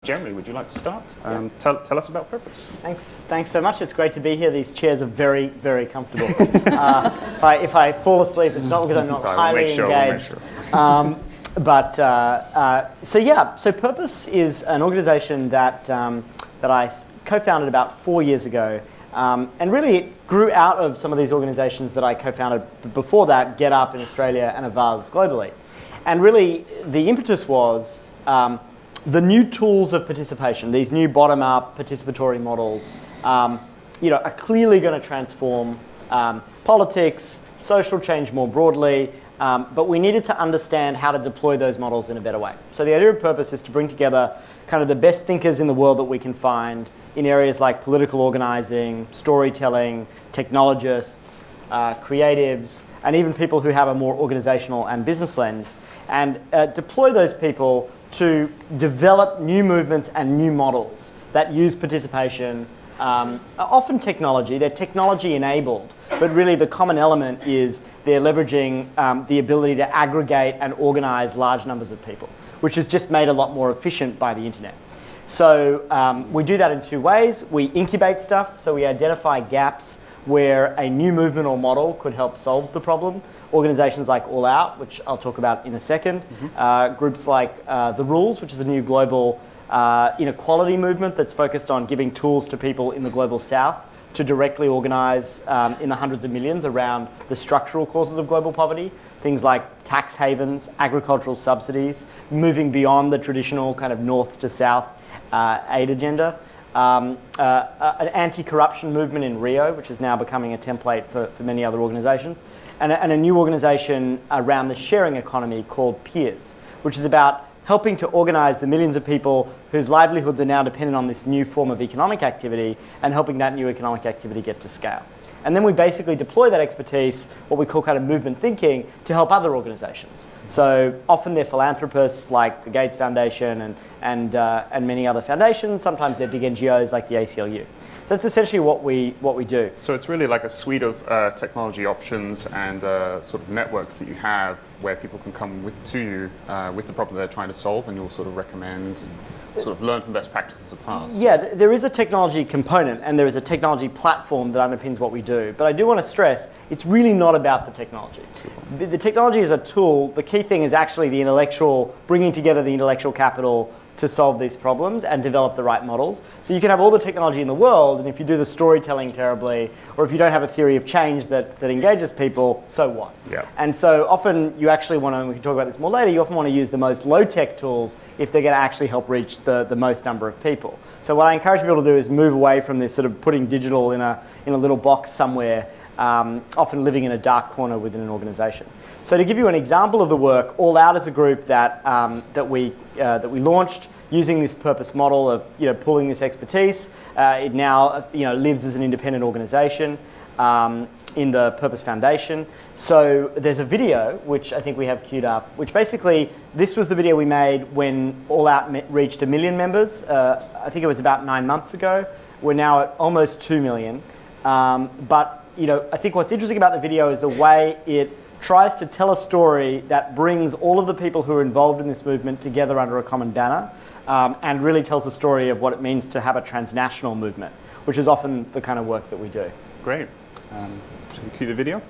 Jeremy, would you like to start? Tell us about purpose. Thanks so much. It's great to be here. These chairs are very, very comfortable. If I fall asleep, it's not because I'm not highly engaged. So Purpose is an organization that I co-founded about 4 years ago. And really it grew out of some of these organizations that I co-founded before that, Get Up in Australia and Avaz globally. And really the impetus was the new tools of participation, these new bottom-up participatory models, are clearly going to transform politics, social change more broadly, but we needed to understand how to deploy those models in a better way. So the idea of Purpose is to bring together kind of the best thinkers in the world that we can find in areas like political organizing, storytelling, technologists, creatives, and even people who have a more organizational and business lens, and deploy those people to develop new movements and new models that use participation, often technology. They're technology enabled, but really the common element is they're leveraging the ability to aggregate and organize large numbers of people, which is just made a lot more efficient by the internet. So we do that in two ways. We incubate stuff, so we identify gaps where a new movement or model could help solve the problem. Organizations like All Out, which I'll talk about in a second. Groups like The Rules, which is a new global inequality movement that's focused on giving tools to people in the global south to directly organize in the hundreds of millions around the structural causes of global poverty. Things like tax havens, agricultural subsidies, moving beyond the traditional kind of north to south aid agenda. An anti-corruption movement in Rio, which is now becoming a template for many other organizations. And a new organization around the sharing economy called Peers, which is about helping to organize the millions of people whose livelihoods are now dependent on this new form of economic activity and helping that new economic activity get to scale. And then we basically deploy that expertise, what we call kind of movement thinking, to help other organizations. So often they're philanthropists like the Gates Foundation and many other foundations. Sometimes they're big NGOs like the ACLU. So that's essentially what we do. So it's really like a suite of technology options and sort of networks that you have where people can come to you with the problem they're trying to solve, and you'll sort of recommend and sort of learn from best practices of past. Yeah, there is a technology component and there is a technology platform that underpins what we do. But I do want to stress, it's really not about the technology. The technology is a tool. The key thing is actually bringing together the intellectual capital to solve these problems and develop the right models. So you can have all the technology in the world, and if you do the storytelling terribly, or if you don't have a theory of change that engages people, so what? Yeah. And so often you actually want to, and we can talk about this more later, you often want to use the most low-tech tools if they're going to actually help reach the most number of people. So what I encourage people to do is move away from this sort of putting digital in a little box somewhere, often living in a dark corner within an organization. So to give you an example of the work, All Out is a group that we launched using this purpose model of pulling this expertise. It now lives as an independent organization in the Purpose Foundation. So there's a video which I think we have queued up, which basically this was the video we made when All Out reached 1 million members. I think it was about 9 months ago. We're now at almost 2 million. But I think what's interesting about the video is the way it tries to tell a story that brings all of the people who are involved in this movement together under a common banner, and really tells the story of what it means to have a transnational movement, which is often the kind of work that we do. Great. Should we cue the video?